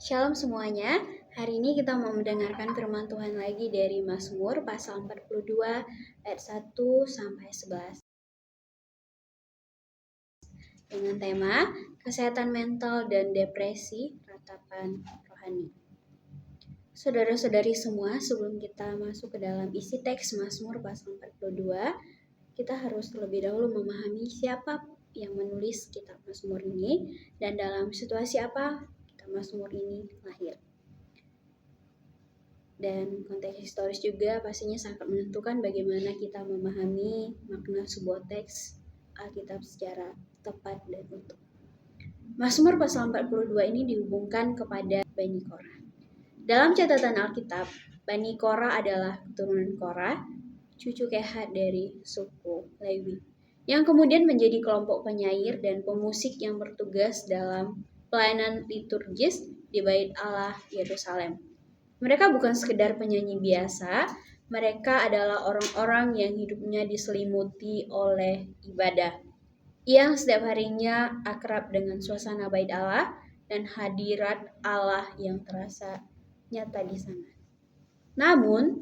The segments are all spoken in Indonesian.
Shalom semuanya, hari ini kita mau mendengarkan firman Tuhan lagi dari Mazmur pasal 42 ayat 1 sampai 11 dengan tema kesehatan mental dan depresi, ratapan rohani. Saudara-saudari semua, sebelum kita masuk ke dalam isi teks Mazmur pasal 42, kita harus terlebih dahulu memahami siapa yang menulis kitab Mazmur ini dan dalam situasi apa kitab Mazmur ini lahir. Dan konteks historis juga pastinya sangat menentukan bagaimana kita memahami makna sebuah teks Alkitab secara tepat dan utuh. Mazmur pasal 42 ini dihubungkan kepada Bani Korah. Dalam catatan Alkitab, Bani Korah adalah keturunan Korah, cucu Kehat dari suku Lewi, yang kemudian menjadi kelompok penyair dan pemusik yang bertugas dalam pelayanan liturgis di Bait Allah Yerusalem. Mereka bukan sekedar penyanyi biasa, mereka adalah orang-orang yang hidupnya diselimuti oleh ibadah, yang setiap harinya akrab dengan suasana Bait Allah dan hadirat Allah yang terasa nyata di sana. Namun,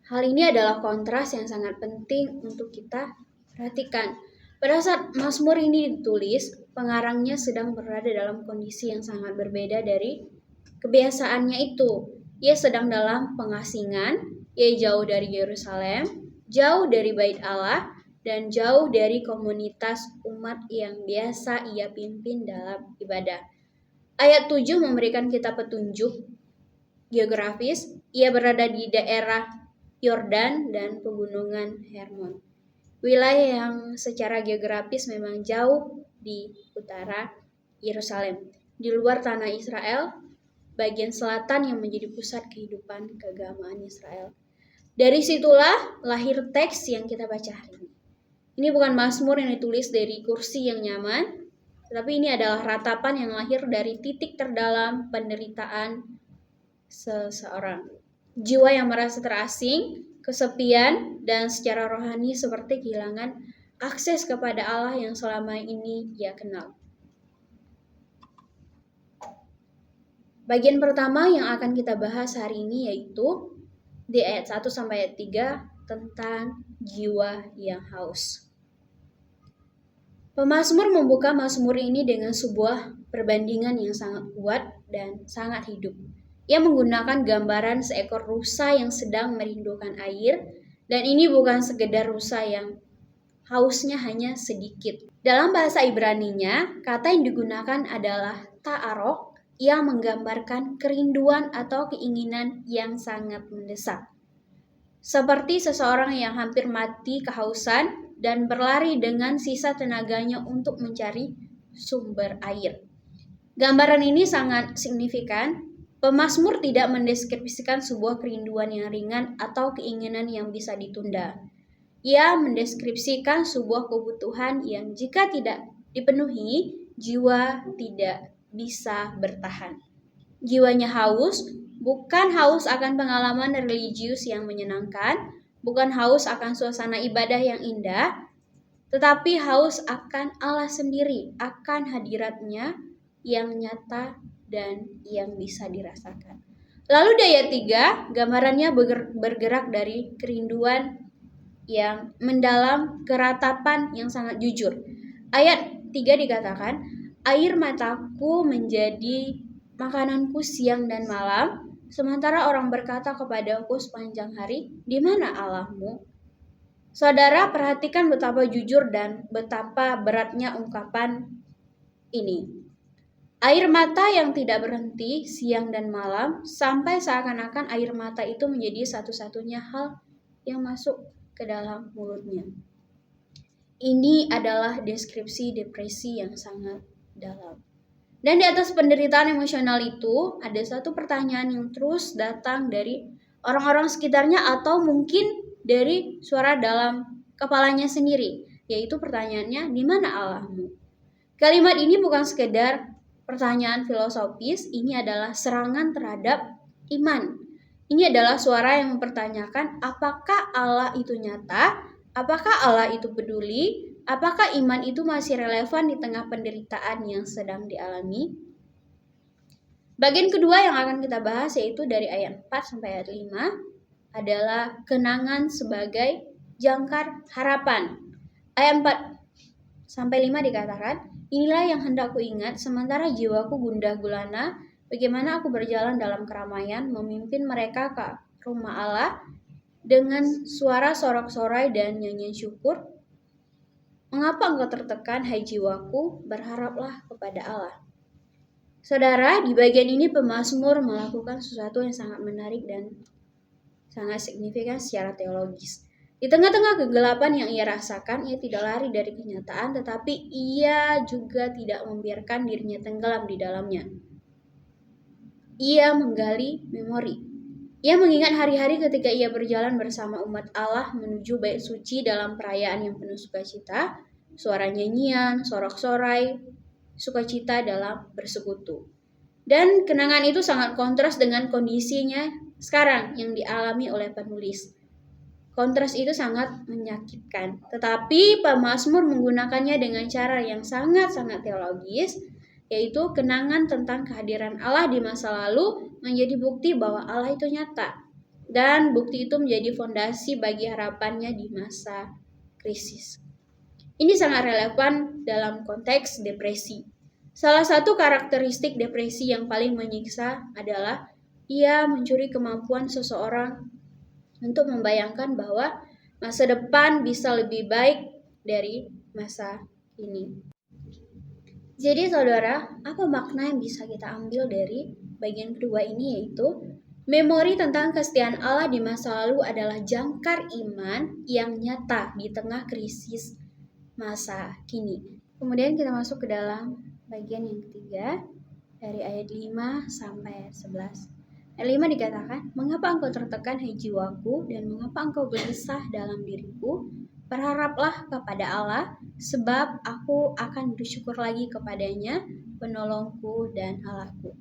hal ini adalah kontras yang sangat penting untuk kita perhatikan. Pada saat Mazmur ini ditulis, pengarangnya sedang berada dalam kondisi yang sangat berbeda dari kebiasaannya itu. Ia sedang dalam pengasingan, ia jauh dari Yerusalem, jauh dari Bait Allah, dan jauh dari komunitas umat yang biasa ia pimpin dalam ibadah. Ayat 7 memberikan kita petunjuk geografis. Ia berada di daerah Yordan dan pegunungan Hermon. Wilayah yang secara geografis memang jauh di utara Yerusalem, di luar tanah Israel, bagian selatan yang menjadi pusat kehidupan keagamaan Israel. Dari situlah lahir teks yang kita baca hari ini. Ini bukan mazmur yang ditulis dari kursi yang nyaman, tetapi ini adalah ratapan yang lahir dari titik terdalam penderitaan seseorang. Jiwa yang merasa terasing, kesepian, dan secara rohani seperti kehilangan akses kepada Allah yang selama ini ia kenal. Bagian pertama yang akan kita bahas hari ini yaitu di ayat 1 sampai ayat 3 tentang jiwa yang haus. Pemazmur membuka mazmur ini dengan sebuah perbandingan yang sangat kuat dan sangat hidup. Ia menggunakan gambaran seekor rusa yang sedang merindukan air, dan ini bukan sekedar rusa yang hausnya hanya sedikit. Dalam bahasa Ibraninya, kata yang digunakan adalah ta'arok, yang menggambarkan kerinduan atau keinginan yang sangat mendesak. Seperti seseorang yang hampir mati kehausan dan berlari dengan sisa tenaganya untuk mencari sumber air. Gambaran ini sangat signifikan. Pemazmur tidak mendeskripsikan sebuah kerinduan yang ringan atau keinginan yang bisa ditunda. Ia mendeskripsikan sebuah kebutuhan yang jika tidak dipenuhi, jiwa tidak bisa bertahan. Jiwanya haus, bukan haus akan pengalaman religius yang menyenangkan, bukan haus akan suasana ibadah yang indah, tetapi haus akan Allah sendiri, akan hadiratnya yang nyata dan yang bisa dirasakan. Lalu di ayat 3, gambarannya bergerak dari kerinduan yang mendalam ke ratapan yang sangat jujur. Ayat 3 dikatakan, air mataku menjadi makananku siang dan malam, sementara orang berkata kepadaku sepanjang hari, di mana Allahmu? Saudara, perhatikan betapa jujur dan betapa beratnya ungkapan ini. Air mata yang tidak berhenti siang dan malam, sampai seakan-akan air mata itu menjadi satu-satunya hal yang masuk ke dalam mulutnya. Ini adalah deskripsi depresi yang sangat dalam. Dan di atas penderitaan emosional itu, ada satu pertanyaan yang terus datang dari orang-orang sekitarnya atau mungkin dari suara dalam kepalanya sendiri, yaitu pertanyaannya, di mana Allahmu? Kalimat ini bukan sekedar pertanyaan filosofis, ini adalah serangan terhadap iman. Ini adalah suara yang mempertanyakan apakah Allah itu nyata, apakah Allah itu peduli, apakah iman itu masih relevan di tengah penderitaan yang sedang dialami. Bagian kedua yang akan kita bahas yaitu dari ayat 4 sampai ayat 5 adalah kenangan sebagai jangkar harapan. Ayat 4 sampai 5 dikatakan, inilah yang hendak ku ingat sementara jiwaku gundah gulana, bagaimana aku berjalan dalam keramaian memimpin mereka ke rumah Allah dengan suara sorak-sorai dan nyanyian syukur. Mengapa engkau tertekan, hai jiwaku? Berharaplah kepada Allah. Saudara, di bagian ini pemazmur melakukan sesuatu yang sangat menarik dan sangat signifikan secara teologis. Di tengah-tengah kegelapan yang ia rasakan, ia tidak lari dari kenyataan, tetapi ia juga tidak membiarkan dirinya tenggelam di dalamnya. Ia menggali memori. Ia mengingat hari-hari ketika ia berjalan bersama umat Allah menuju bait suci dalam perayaan yang penuh sukacita, suara nyanyian, sorak-sorai, sukacita dalam bersekutu. Dan kenangan itu sangat kontras dengan kondisinya sekarang yang dialami oleh penulis. Kontras itu sangat menyakitkan. Tetapi pemazmur menggunakannya dengan cara yang sangat-sangat teologis, yaitu kenangan tentang kehadiran Allah di masa lalu menjadi bukti bahwa Allah itu nyata. Dan bukti itu menjadi fondasi bagi harapannya di masa krisis. Ini sangat relevan dalam konteks depresi. Salah satu karakteristik depresi yang paling menyiksa adalah ia mencuri kemampuan seseorang untuk membayangkan bahwa masa depan bisa lebih baik dari masa ini. Jadi saudara, apa makna yang bisa kita ambil dari bagian kedua ini, yaitu memori tentang kesetiaan Allah di masa lalu adalah jangkar iman yang nyata di tengah krisis masa kini. Kemudian kita masuk ke dalam bagian yang ketiga dari ayat 5 sampai ayat 11. Ayat 5 dikatakan, mengapa engkau tertekan, hai jiwaku, dan mengapa engkau gelisah dalam diriku? Berharaplah kepada Allah, sebab aku akan bersyukur lagi kepadanya, penolongku dan Allahku.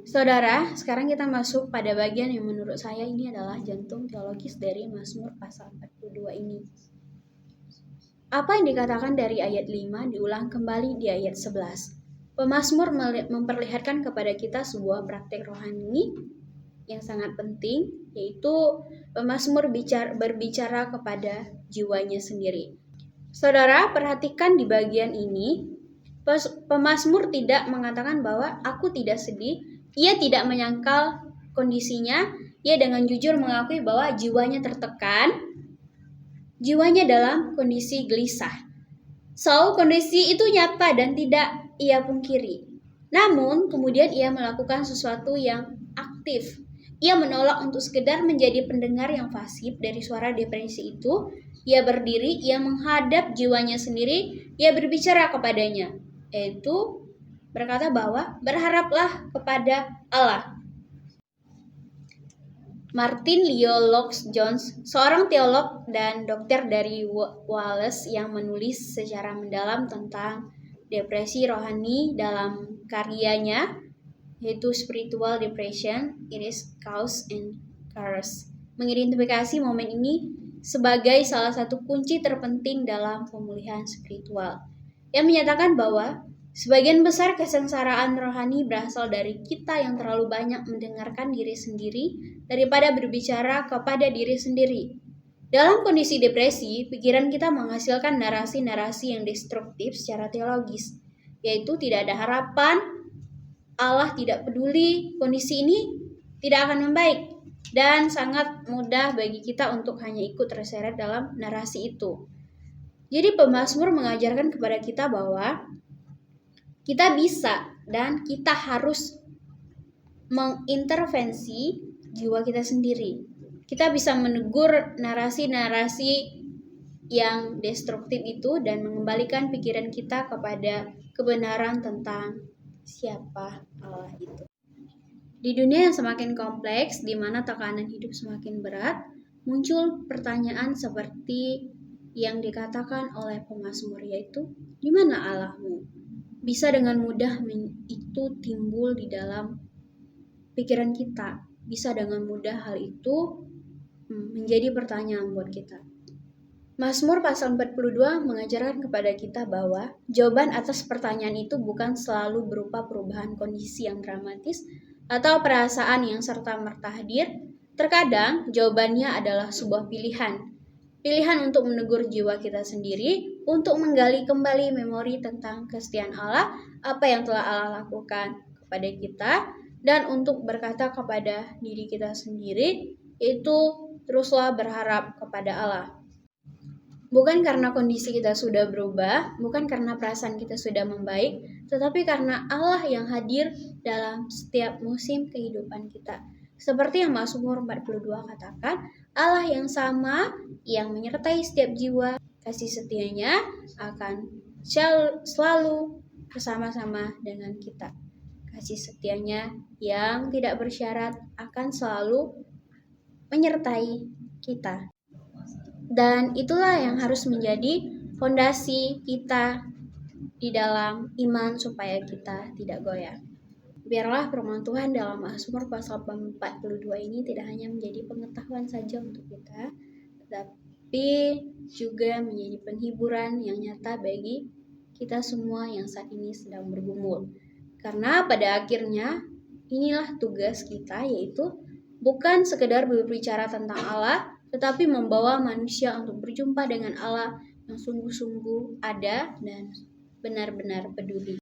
Saudara, sekarang kita masuk pada bagian yang menurut saya ini adalah jantung teologis dari Mazmur pasal 42 ini. Apa yang dikatakan dari ayat 5 diulang kembali di ayat 11. Pemazmur memperlihatkan kepada kita sebuah praktek rohani yang sangat penting, yaitu pemazmur berbicara kepada jiwanya sendiri. Saudara, perhatikan di bagian ini, pemazmur tidak mengatakan bahwa aku tidak sedih, ia tidak menyangkal kondisinya, ia dengan jujur mengakui bahwa jiwanya tertekan, jiwanya dalam kondisi gelisah. So, kondisi itu nyata dan tidak ia pungkiri. Namun, kemudian ia melakukan sesuatu yang aktif. Ia menolak untuk sekedar menjadi pendengar yang pasif dari suara depresi itu. Ia berdiri, ia menghadap jiwanya sendiri, ia berbicara kepadanya, yaitu berkata bahwa berharaplah kepada Allah. Martin Lloyd-Jones, seorang teolog dan dokter dari Wales yang menulis secara mendalam tentang depresi rohani dalam karyanya, yaitu Spiritual Depression, It is Cause and Cures, mengidentifikasi momen ini sebagai salah satu kunci terpenting dalam pemulihan spiritual. Yang menyatakan bahwa sebagian besar kesengsaraan rohani berasal dari kita yang terlalu banyak mendengarkan diri sendiri daripada berbicara kepada diri sendiri. Dalam kondisi depresi, pikiran kita menghasilkan narasi-narasi yang destruktif secara teologis, yaitu tidak ada harapan, Allah tidak peduli, kondisi ini tidak akan membaik, dan sangat mudah bagi kita untuk hanya ikut terseret dalam narasi itu. Jadi pemazmur mengajarkan kepada kita bahwa kita bisa dan kita harus mengintervensi jiwa kita sendiri. Kita bisa menegur narasi-narasi yang destruktif itu dan mengembalikan pikiran kita kepada kebenaran tentang siapa Allah itu. Di dunia yang semakin kompleks, di mana tekanan hidup semakin berat, muncul pertanyaan seperti yang dikatakan oleh pemazmur, yaitu, di mana Allahmu? Bisa dengan mudah itu timbul di dalam pikiran kita. Bisa dengan mudah hal itu menjadi pertanyaan buat kita. Mazmur pasal 42 mengajarkan kepada kita bahwa jawaban atas pertanyaan itu bukan selalu berupa perubahan kondisi yang dramatis atau perasaan yang serta-merta hadir. Terkadang jawabannya adalah sebuah pilihan. Pilihan untuk menegur jiwa kita sendiri, untuk menggali kembali memori tentang kesetiaan Allah, apa yang telah Allah lakukan kepada kita, dan untuk berkata kepada diri kita sendiri, itu teruslah berharap kepada Allah. Bukan karena kondisi kita sudah berubah, bukan karena perasaan kita sudah membaik, tetapi karena Allah yang hadir dalam setiap musim kehidupan kita. Seperti yang Mazmur 42 katakan, Allah yang sama, yang menyertai setiap jiwa, kasih setianya akan selalu bersama-sama dengan kita. Kasih setianya yang tidak bersyarat akan selalu menyertai kita. Dan itulah yang harus menjadi fondasi kita di dalam iman supaya kita tidak goyah. Biarlah firman Tuhan dalam Mazmur pasal 42 ini tidak hanya menjadi pengetahuan saja untuk kita, tetapi juga menjadi penghiburan yang nyata bagi kita semua yang saat ini sedang bergumul. Karena pada akhirnya inilah tugas kita, yaitu bukan sekedar berbicara tentang Allah, tetapi membawa manusia untuk berjumpa dengan Allah yang sungguh-sungguh ada dan benar-benar peduli.